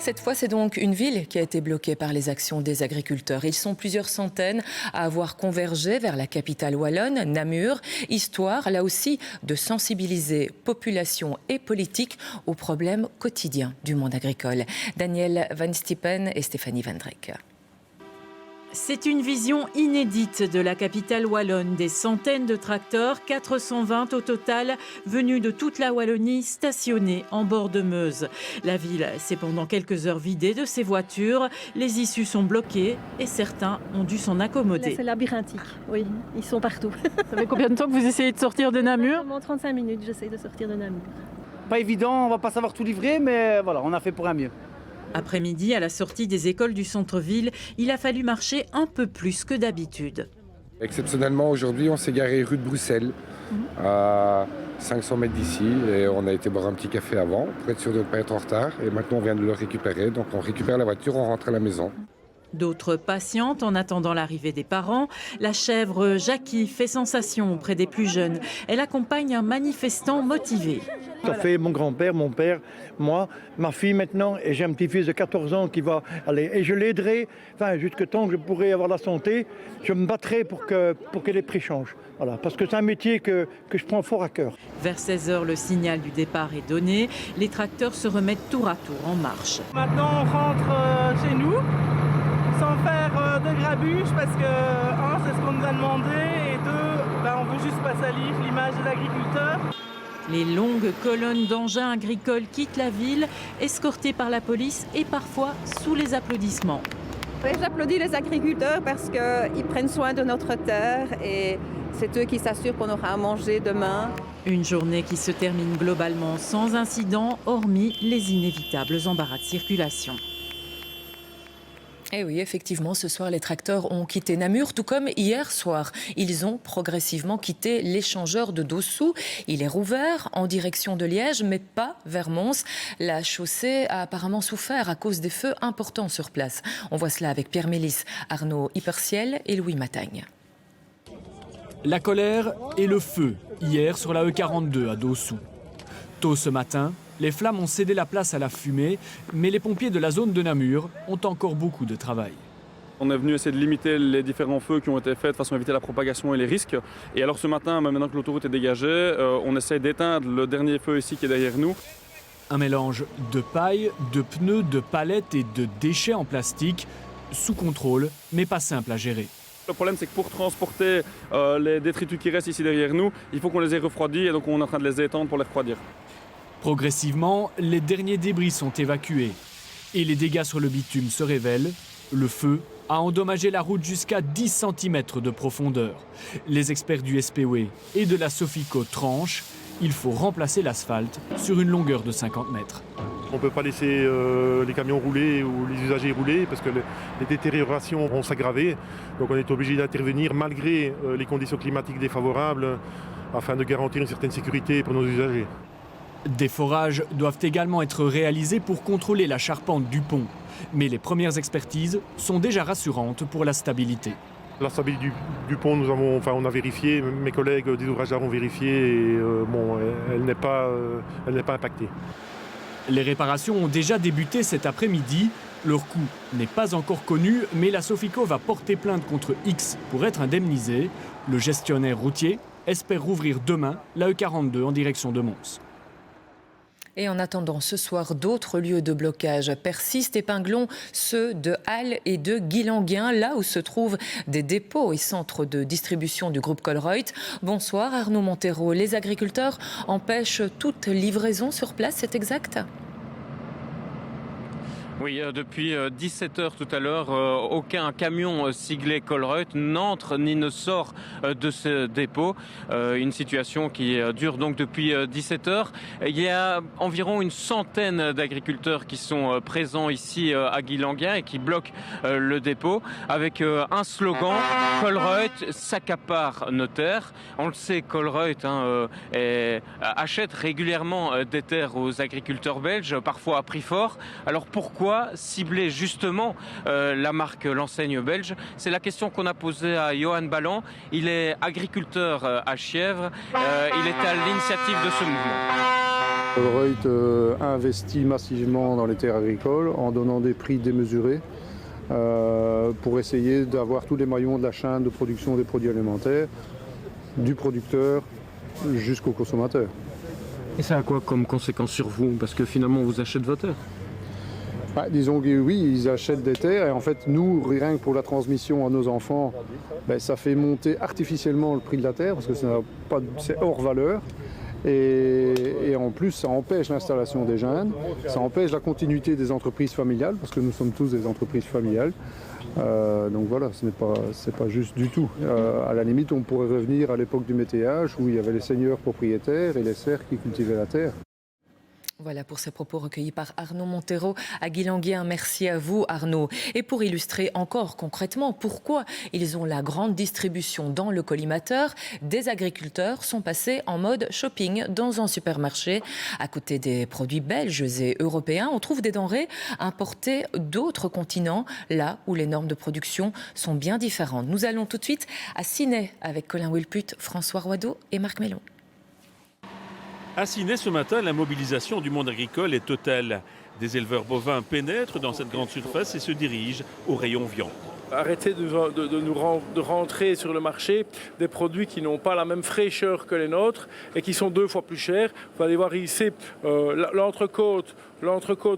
Cette fois, c'est donc une ville qui a été bloquée par les actions des agriculteurs. Ils sont plusieurs centaines à avoir convergé vers la capitale wallonne, Namur, histoire, là aussi, de sensibiliser population et politique aux problèmes quotidiens du monde agricole. Daniel Van Stiepen et Stéphanie Van Drek. C'est une vision inédite de la capitale wallonne. Des centaines de tracteurs, 420 au total, venus de toute la Wallonie, stationnés en bord de Meuse. La ville s'est pendant quelques heures vidée de ses voitures. Les issues sont bloquées et certains ont dû s'en accommoder. Là, c'est labyrinthique, oui, ils sont partout. Ça fait combien de temps que vous essayez de sortir de Namur? Pendant 35 minutes, j'essaie de sortir de Namur. Pas évident, on va pas savoir tout livrer, mais voilà, on a fait pour un mieux. Après-midi, à la sortie des écoles du centre-ville, il a fallu marcher un peu plus que d'habitude. Exceptionnellement, aujourd'hui, on s'est garé rue de Bruxelles, à 500 mètres d'ici, et on a été boire un petit café avant, pour être sûr de ne pas être en retard. Et maintenant, on vient de le récupérer, donc on récupère la voiture, on rentre à la maison. D'autres patientent en attendant l'arrivée des parents. La chèvre Jackie fait sensation auprès des plus jeunes. Elle accompagne un manifestant motivé. Ça fait mon grand-père, mon père, moi, ma fille maintenant, et j'ai un petit-fils de 14 ans qui va aller. Et je l'aiderai, jusqu'à temps que je pourrai avoir la santé, je me battrai pour que les prix changent. Voilà, parce que c'est un métier que je prends fort à cœur. Vers 16h, le signal du départ est donné. Les tracteurs se remettent tour à tour en marche. Maintenant, on rentre chez nous, sans faire de grabuge, parce que, un, c'est ce qu'on nous a demandé, et deux, on veut juste pas salir l'image de l'agriculteur. Les longues colonnes d'engins agricoles quittent la ville, escortées par la police et parfois sous les applaudissements. J'applaudis les agriculteurs parce qu'ils prennent soin de notre terre et c'est eux qui s'assurent qu'on aura à manger demain. Une journée qui se termine globalement sans incident, hormis les inévitables embarras de circulation. Eh oui, effectivement, ce soir, les tracteurs ont quitté Namur, tout comme hier soir. Ils ont progressivement quitté l'échangeur de Dossou. Il est rouvert en direction de Liège, mais pas vers Mons. La chaussée a apparemment souffert à cause des feux importants sur place. On voit cela avec Pierre Mélis, Arnaud Hyperciel et Louis Matagne. La colère et le feu, hier sur la E42 à Dossou. Tôt ce matin, les flammes ont cédé la place à la fumée, mais les pompiers de la zone de Namur ont encore beaucoup de travail. On est venu essayer de limiter les différents feux qui ont été faits de façon à éviter la propagation et les risques. Et alors ce matin, maintenant que l'autoroute est dégagée, on essaie d'éteindre le dernier feu ici qui est derrière nous. Un mélange de paille, de pneus, de palettes et de déchets en plastique, sous contrôle, mais pas simple à gérer. Le problème, c'est que pour transporter les détritus qui restent ici derrière nous, il faut qu'on les ait refroidis et donc on est en train de les étendre pour les refroidir. Progressivement, les derniers débris sont évacués et les dégâts sur le bitume se révèlent. Le feu a endommagé la route jusqu'à 10 cm de profondeur. Les experts du SPOE et de la Sofico tranchent. Il faut remplacer l'asphalte sur une longueur de 50 mètres. On ne peut pas laisser les camions rouler ou les usagers rouler parce que les détériorations vont s'aggraver. Donc on est obligé d'intervenir malgré les conditions climatiques défavorables afin de garantir une certaine sécurité pour nos usagers. Des forages doivent également être réalisés pour contrôler la charpente du pont. Mais les premières expertises sont déjà rassurantes pour la stabilité. La stabilité du pont, on a vérifié, mes collègues des ouvrages d'art ont vérifié et elle n'est pas impactée. Les réparations ont déjà débuté cet après-midi. Leur coût n'est pas encore connu, mais la Sofico va porter plainte contre X pour être indemnisé. Le gestionnaire routier espère rouvrir demain la E42 en direction de Mons. Et en attendant, ce soir, d'autres lieux de blocage persistent. Épinglons ceux de Halle et de Guilanguin, là où se trouvent des dépôts et centres de distribution du groupe Colruyt. Bonsoir Arnaud Montero. Les agriculteurs empêchent toute livraison sur place, c'est exact ? Oui, depuis 17h tout à l'heure, aucun camion siglé Colruyt n'entre ni ne sort de ce dépôt. Une situation qui dure donc depuis 17h. Il y a environ une centaine d'agriculteurs qui sont présents ici à Guilanguin et qui bloquent le dépôt avec un slogan « Colruyt s'accapare nos terres ». On le sait, Colruyt achète régulièrement des terres aux agriculteurs belges, parfois à prix fort. Alors pourquoi cibler justement l'enseigne belge? C'est la question qu'on a posée à Johan Ballan. Il est agriculteur à Chièvre. Il est à l'initiative de ce mouvement. Colruyt investit massivement dans les terres agricoles en donnant des prix démesurés pour essayer d'avoir tous les maillons de la chaîne de production des produits alimentaires, du producteur jusqu'au consommateur. Et ça a quoi comme conséquence sur vous? Parce que finalement, on vous achète vos terres. Disons que oui, ils achètent des terres et en fait, nous, rien que pour la transmission à nos enfants, ça fait monter artificiellement le prix de la terre parce que c'est hors valeur. Et en plus, ça empêche l'installation des jeunes, ça empêche la continuité des entreprises familiales, parce que nous sommes tous des entreprises familiales. Donc voilà, c'est pas juste du tout. À la limite, on pourrait revenir à l'époque du métayage, où il y avait les seigneurs propriétaires et les serfs qui cultivaient la terre. Voilà pour ces propos recueillis par Arnaud Montero à Guilanguien. Merci à vous Arnaud. Et pour illustrer encore concrètement pourquoi ils ont la grande distribution dans le collimateur, des agriculteurs sont passés en mode shopping dans un supermarché. À côté des produits belges et européens, on trouve des denrées importées d'autres continents, là où les normes de production sont bien différentes. Nous allons tout de suite à Ciney avec Colin Wilput, François Roideau et Marc Mellon. À Ciney, ce matin, la mobilisation du monde agricole est totale. Des éleveurs bovins pénètrent dans cette grande surface et se dirigent au rayon viande. Arrêtez de rentrer sur le marché des produits qui n'ont pas la même fraîcheur que les nôtres et qui sont 2 fois plus chers. Vous allez voir ici l'entrecôte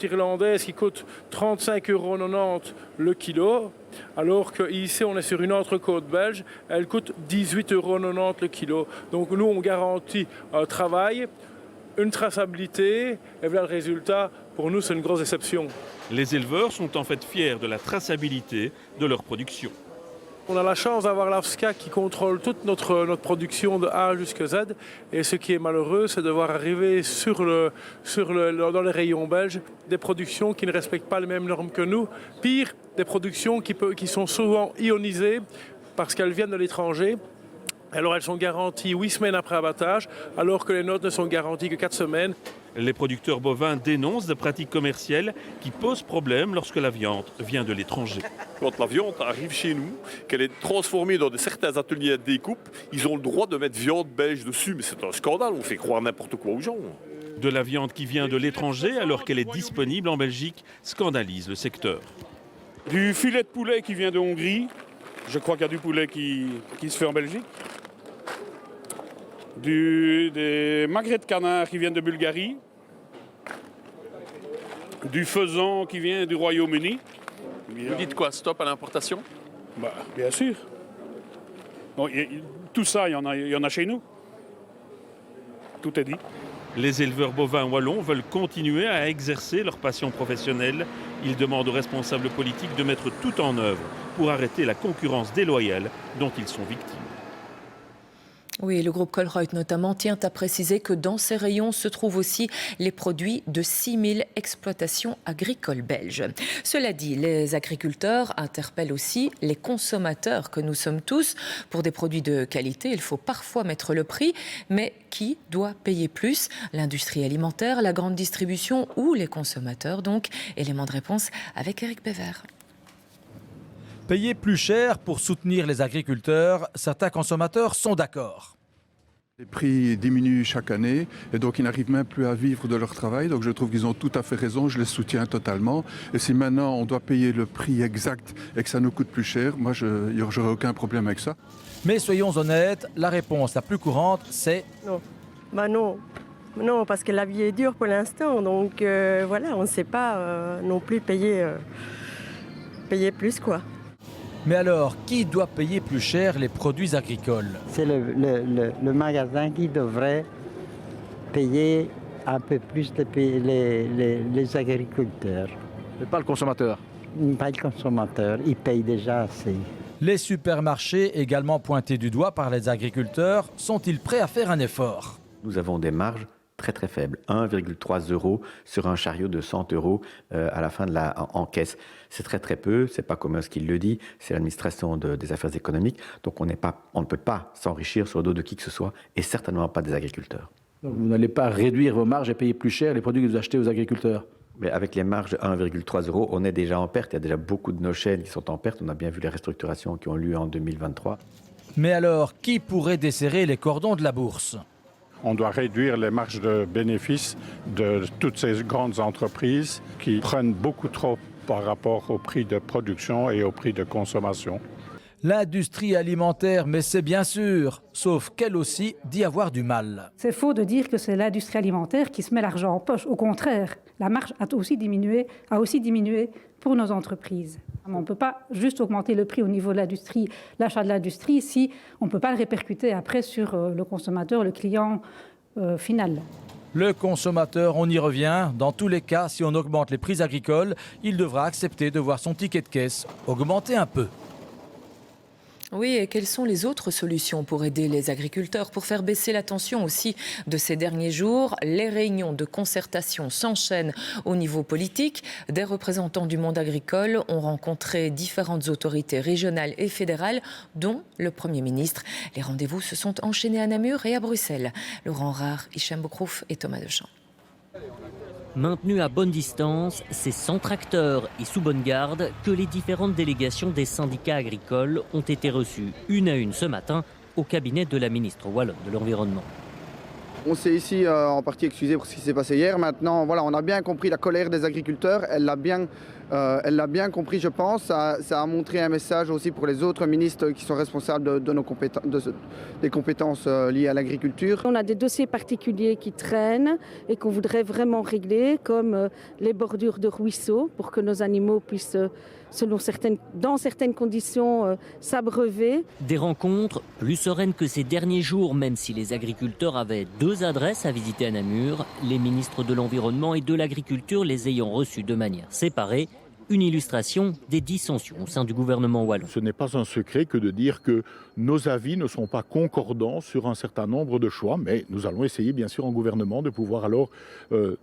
irlandaise qui coûte 35,90 € le kilo, alors qu'ici on est sur une entrecôte belge, elle coûte 18,90 € le kilo. Donc nous on garantit un travail, une traçabilité, et voilà le résultat. Pour nous, c'est une grosse déception. Les éleveurs sont en fait fiers de la traçabilité de leur production. On a la chance d'avoir l'AFSCA qui contrôle toute notre production de A jusqu'à Z. Et ce qui est malheureux, c'est de voir arriver dans les rayons belges des productions qui ne respectent pas les mêmes normes que nous. Pire, des productions qui sont souvent ionisées parce qu'elles viennent de l'étranger. Alors elles sont garanties 8 semaines après abattage, alors que les nôtres ne sont garanties que 4 semaines. Les producteurs bovins dénoncent des pratiques commerciales qui posent problème lorsque la viande vient de l'étranger. Quand la viande arrive chez nous, qu'elle est transformée dans certains ateliers de découpe, ils ont le droit de mettre viande belge dessus. Mais c'est un scandale, on fait croire n'importe quoi aux gens. De la viande qui vient de l'étranger alors qu'elle est disponible en Belgique scandalise le secteur. Du filet de poulet qui vient de Hongrie, je crois qu'il y a du poulet qui se fait en Belgique. Des magrets de canard qui viennent de Bulgarie, du faisan qui vient du Royaume-Uni. Vous dites quoi, stop à l'importation? Bien sûr. Bon, tout ça, il y en a chez nous. Tout est dit. Les éleveurs bovins wallons veulent continuer à exercer leur passion professionnelle. Ils demandent aux responsables politiques de mettre tout en œuvre pour arrêter la concurrence déloyale dont ils sont victimes. Oui, le groupe Colruyt notamment tient à préciser que dans ces rayons se trouvent aussi les produits de 6000 exploitations agricoles belges. Cela dit, les agriculteurs interpellent aussi les consommateurs que nous sommes tous. Pour des produits de qualité, il faut parfois mettre le prix, mais qui doit payer plus? L'industrie alimentaire, la grande distribution ou les consommateurs donc? Élément de réponse avec Eric Bévert. Payer plus cher pour soutenir les agriculteurs, certains consommateurs sont d'accord. Les prix diminuent chaque année et donc ils n'arrivent même plus à vivre de leur travail. Donc je trouve qu'ils ont tout à fait raison, je les soutiens totalement. Et si maintenant on doit payer le prix exact et que ça nous coûte plus cher, moi je n'aurai aucun problème avec ça. Mais soyons honnêtes, la réponse la plus courante c'est... Non. Non, parce que la vie est dure pour l'instant. Donc voilà, on ne sait pas non plus payer plus quoi. Mais alors, qui doit payer plus cher les produits agricoles? C'est le magasin qui devrait payer un peu plus les agriculteurs. Mais pas le consommateur? Pas le consommateur, il paye déjà assez. Les supermarchés, également pointés du doigt par les agriculteurs, sont-ils prêts à faire un effort? Nous avons des marges très faibles, 1,3 € sur un chariot de 100 € à la fin en caisse. C'est très peu, c'est pas Commerce qui le dit, c'est l'administration des affaires économiques. Donc on ne peut pas s'enrichir sur le dos de qui que ce soit et certainement pas des agriculteurs. Donc vous n'allez pas réduire vos marges et payer plus cher les produits que vous achetez aux agriculteurs? Mais avec les marges de 1,3 €, on est déjà en perte. Il y a déjà beaucoup de nos chaînes qui sont en perte. On a bien vu les restructurations qui ont lieu en 2023. Mais alors, qui pourrait desserrer les cordons de la bourse? On doit réduire les marges de bénéfices de toutes ces grandes entreprises qui prennent beaucoup trop par rapport au prix de production et au prix de consommation. L'industrie alimentaire, mais c'est bien sûr, sauf qu'elle aussi dit avoir du mal. C'est faux de dire que c'est l'industrie alimentaire qui se met l'argent en poche. Au contraire, la marge a aussi diminué pour nos entreprises. On ne peut pas juste augmenter le prix au niveau de l'industrie, l'achat de l'industrie, si on ne peut pas le répercuter après sur le consommateur, le client final. Le consommateur, on y revient. Dans tous les cas, si on augmente les prix agricoles, il devra accepter de voir son ticket de caisse augmenter un peu. Oui, et quelles sont les autres solutions pour aider les agriculteurs, pour faire baisser la tension aussi de ces derniers jours? Les réunions de concertation s'enchaînent au niveau politique. Des représentants du monde agricole ont rencontré différentes autorités régionales et fédérales, dont le Premier ministre. Les rendez-vous se sont enchaînés à Namur et à Bruxelles. Laurent Rare, Hicham Boukrouf et Thomas Deschamps. Maintenus à bonne distance, c'est sans tracteurs et sous bonne garde que les différentes délégations des syndicats agricoles ont été reçues une à une ce matin au cabinet de la ministre wallonne de l'Environnement. On s'est ici en partie excusé pour ce qui s'est passé hier. Maintenant, voilà, on a bien compris la colère des agriculteurs. Elle l'a bien compris, je pense. Ça a montré un message aussi pour les autres ministres qui sont responsables des compétences liées à l'agriculture. On a des dossiers particuliers qui traînent et qu'on voudrait vraiment régler, comme les bordures de ruisseaux, pour que nos animaux puissent, dans certaines conditions, s'abreuver. Des rencontres plus sereines que ces derniers jours, même si les agriculteurs avaient 2 adresses à visiter à Namur, les ministres de l'Environnement et de l'Agriculture les ayant reçus de manière séparée. Une illustration des dissensions au sein du gouvernement wallon. Ce n'est pas un secret que de dire que nos avis ne sont pas concordants sur un certain nombre de choix, mais nous allons essayer bien sûr en gouvernement de pouvoir alors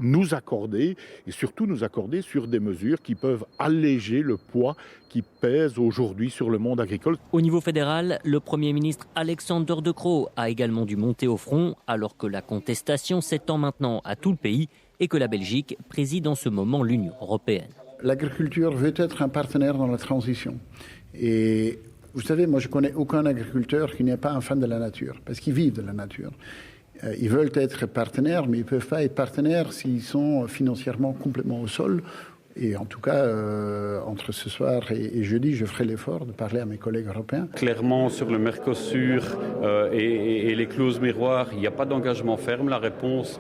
nous accorder et surtout nous accorder sur des mesures qui peuvent alléger le poids qui pèse aujourd'hui sur le monde agricole. Au niveau fédéral, le Premier ministre Alexander De Croo a également dû monter au front alors que la contestation s'étend maintenant à tout le pays et que la Belgique préside en ce moment l'Union européenne. L'agriculture veut être un partenaire dans la transition. Et vous savez, moi je connais aucun agriculteur qui n'est pas un fan de la nature, parce qu'ils vivent de la nature. Ils veulent être partenaires, mais ils ne peuvent pas être partenaires s'ils sont financièrement complètement au sol. Et en tout cas, entre ce soir et jeudi, je ferai l'effort de parler à mes collègues européens. Clairement, sur le Mercosur et les clauses miroirs, il n'y a pas d'engagement ferme. La réponse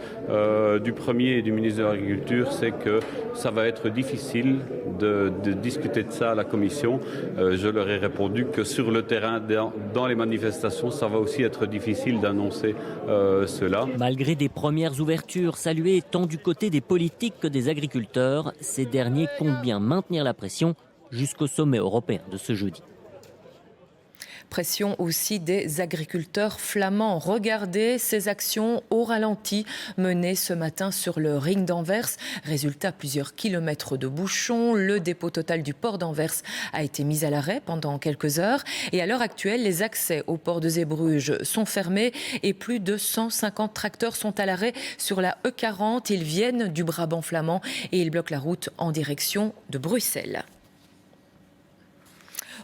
du Premier et du ministre de l'Agriculture, c'est que ça va être difficile de discuter de ça à la Commission. Je leur ai répondu que sur le terrain, dans les manifestations, ça va aussi être difficile d'annoncer cela. Malgré des premières ouvertures saluées tant du côté des politiques que des agriculteurs, ces derniers comptent bien maintenir la pression jusqu'au sommet européen de ce jeudi. Pression aussi des agriculteurs flamands. Regardez ces actions au ralenti menées ce matin sur le ring d'Anvers. Résultat, plusieurs kilomètres de bouchons. Le dépôt total du port d'Anvers a été mis à l'arrêt pendant quelques heures. Et à l'heure actuelle, les accès au port de Zeebrugge sont fermés et plus de 150 tracteurs sont à l'arrêt sur la E40. Ils viennent du Brabant flamand et ils bloquent la route en direction de Bruxelles.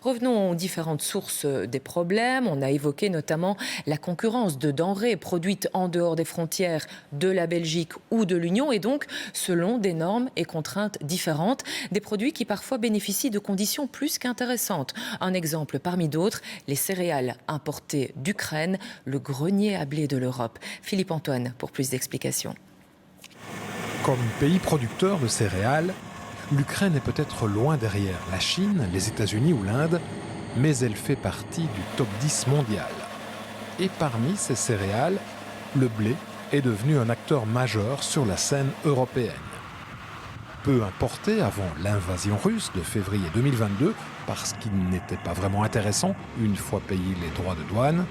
Revenons aux différentes sources des problèmes. On a évoqué notamment la concurrence de denrées produites en dehors des frontières de la Belgique ou de l'Union et donc selon des normes et contraintes différentes. Des produits qui parfois bénéficient de conditions plus qu'intéressantes. Un exemple parmi d'autres, les céréales importées d'Ukraine, le grenier à blé de l'Europe. Philippe Antoine pour plus d'explications. Comme pays producteur de céréales, l'Ukraine est peut-être loin derrière la Chine, les États-Unis ou l'Inde, mais elle fait partie du top 10 mondial. Et parmi ces céréales, le blé est devenu un acteur majeur sur la scène européenne. Peu importé avant l'invasion russe de février 2022, parce qu'il n'était pas vraiment intéressant une fois payés les droits de douane,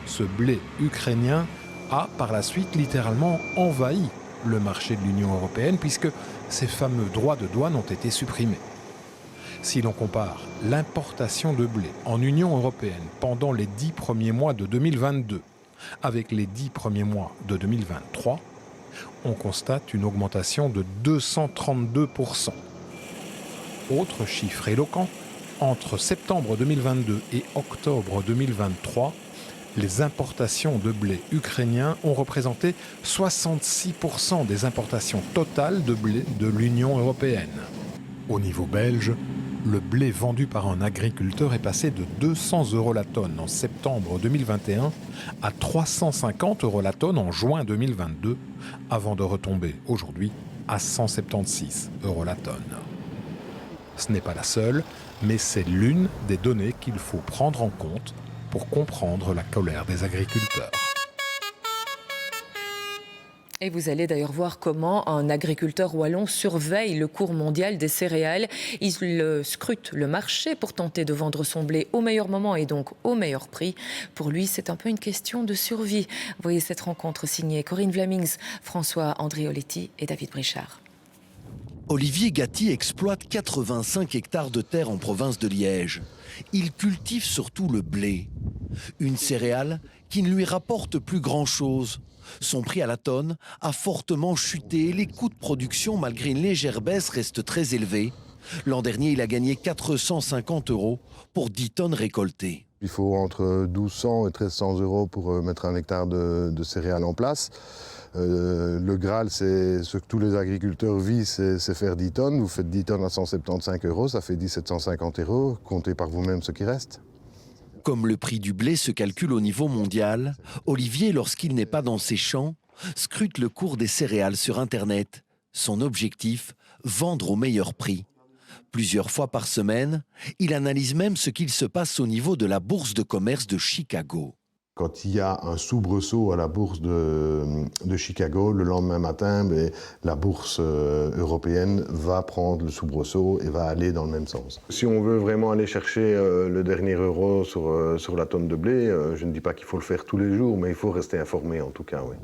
ce blé ukrainien a par la suite littéralement envahi le marché de l'Union européenne puisque ces fameux droits de douane ont été supprimés. Si l'on compare l'importation de blé en Union européenne pendant les 10 premiers mois de 2022 avec les 10 premiers mois de 2023, on constate une augmentation de 232%. Autre chiffre éloquent, entre septembre 2022 et octobre 2023, Les importations de blé ukrainien ont représenté 66% des importations totales de blé de l'Union européenne. Au niveau belge, le blé vendu par un agriculteur est passé de 200 € la tonne en septembre 2021 à 350 € la tonne en juin 2022, avant de retomber aujourd'hui à 176 € la tonne. Ce n'est pas la seule, mais c'est l'une des données qu'il faut prendre en compte pour comprendre la colère des agriculteurs. Et vous allez d'ailleurs voir comment un agriculteur wallon surveille le cours mondial des céréales. Il scrute le marché pour tenter de vendre son blé au meilleur moment et donc au meilleur prix. Pour lui, c'est un peu une question de survie. Voyez cette rencontre signée Corinne Vlamings, François Andrioletti et David Brichard. Olivier Gatti exploite 85 hectares de terre en province de Liège. Il cultive surtout le blé, une céréale qui ne lui rapporte plus grand-chose. Son prix à la tonne a fortement chuté et les coûts de production, malgré une légère baisse, restent très élevés. L'an dernier, il a gagné 450 € pour 10 tonnes récoltées. Il faut entre 1200 et 1300 € pour mettre un hectare de céréales en place. Le Graal, c'est ce que tous les agriculteurs visent, c'est faire 10 tonnes. Vous faites 10 tonnes à 175 €, ça fait 1750 €. Comptez par vous-même ce qui reste. Comme le prix du blé se calcule au niveau mondial, Olivier, lorsqu'il n'est pas dans ses champs, scrute le cours des céréales sur Internet. Son objectif, vendre au meilleur prix. Plusieurs fois par semaine, il analyse même ce qu'il se passe au niveau de la bourse de commerce de Chicago. Quand il y a un soubresaut à la bourse de Chicago, le lendemain matin, la bourse européenne va prendre le soubresaut et va aller dans le même sens. Si on veut vraiment aller chercher le dernier euro sur la tonne de blé, je ne dis pas qu'il faut le faire tous les jours, mais il faut rester informé en tout cas, oui.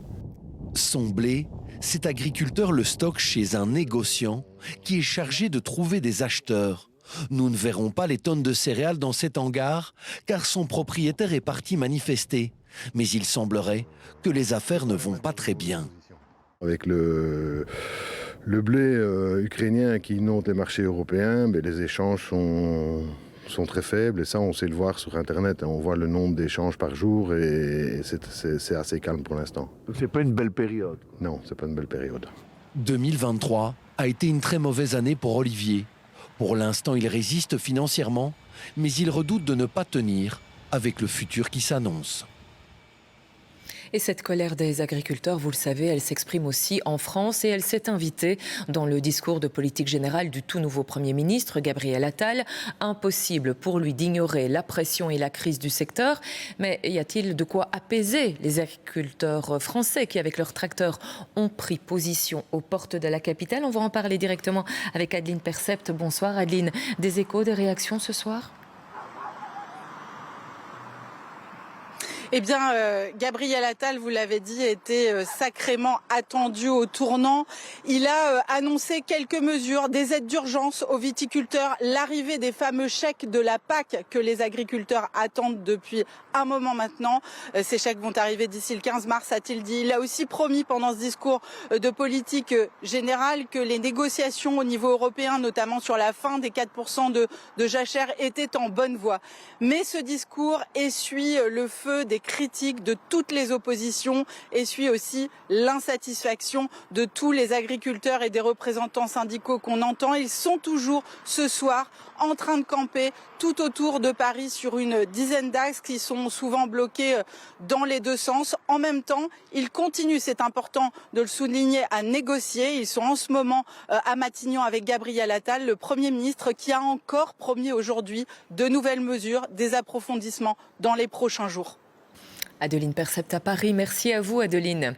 Son blé, cet agriculteur le stocke chez un négociant qui est chargé de trouver des acheteurs. Nous ne verrons pas les tonnes de céréales dans cet hangar, car son propriétaire est parti manifester. Mais il semblerait que les affaires ne vont pas très bien. Avec le blé ukrainien qui inonde les marchés européens, les échanges sont très faibles. Et ça, on sait le voir sur Internet. On voit le nombre d'échanges par jour et c'est assez calme pour l'instant. Donc c'est pas une belle période? Non, c'est pas une belle période. 2023 a été une très mauvaise année pour Olivier. Pour l'instant, il résiste financièrement, mais il redoute de ne pas tenir avec le futur qui s'annonce. Et cette colère des agriculteurs, vous le savez, elle s'exprime aussi en France et elle s'est invitée dans le discours de politique générale du tout nouveau Premier ministre, Gabriel Attal. Impossible pour lui d'ignorer la pression et la crise du secteur. Mais y a-t-il de quoi apaiser les agriculteurs français qui, avec leurs tracteurs, ont pris position aux portes de la capitale? On va en parler directement avec Adeline Percept. Bonsoir Adeline. Des échos, des réactions ce soir? Eh bien, Gabriel Attal, vous l'avez dit, était sacrément attendu au tournant. Il a annoncé quelques mesures, des aides d'urgence aux viticulteurs, l'arrivée des fameux chèques de la PAC que les agriculteurs attendent depuis un moment maintenant. Ces chèques vont arriver d'ici le 15 mars, a-t-il dit. Il a aussi promis pendant ce discours de politique générale que les négociations au niveau européen, notamment sur la fin des 4% de jachère, étaient en bonne voie. Mais ce discours essuie le feu des critiques de toutes les oppositions, essuie aussi l'insatisfaction de tous les agriculteurs et des représentants syndicaux qu'on entend. Ils sont toujours ce soir en train de camper tout autour de Paris sur une dizaine d'axes qui sont souvent bloqués dans les deux sens. En même temps, ils continuent, c'est important de le souligner, à négocier. Ils sont en ce moment à Matignon avec Gabriel Attal, le Premier ministre, qui a encore promis aujourd'hui de nouvelles mesures, des approfondissements dans les prochains jours. Adeline Percept à Paris. Merci à vous Adeline.